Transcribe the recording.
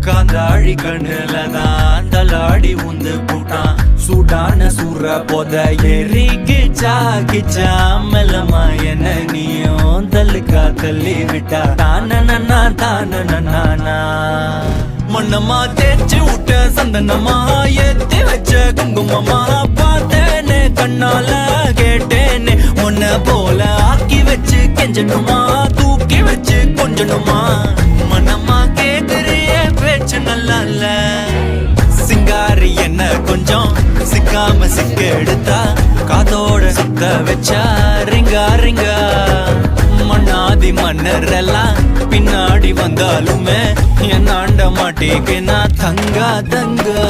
காந்தாழி கண்ணுலதான் தலாடி உந்து போட்டான் சூடான சூற போத ஏறி கிச்சா கிச்சா மெல்லமா என்ன நீயும் தள்ளுக்கா தள்ளி விட்டா தானனா தானனா மண்ணம்மா தேய்ச்சி விட்ட சந்தனமா ஏத்தி வச்ச குங்குமமா பார்த்தேனே கண்ணால கேட்டேனே உன்ன போல ஆக்கி வச்சு கெஞ்சணுமா தூக்கி வச்சு கொஞ்சணுமா மனமா கேக்குறிய பேச்சு நல்லா இல்ல சிங்காரி என்ன கொஞ்சம் சிக்காம சிக்க எடுத்தா காதோட சுத்த வச்சா ரிங்கா ரிங்கா மண்ணாதி மன்னர் எல்லாம் பின்னாடி வந்தாலுமே என் ஆண்ட மாட்டேக்கு நான் தங்கா தங்கா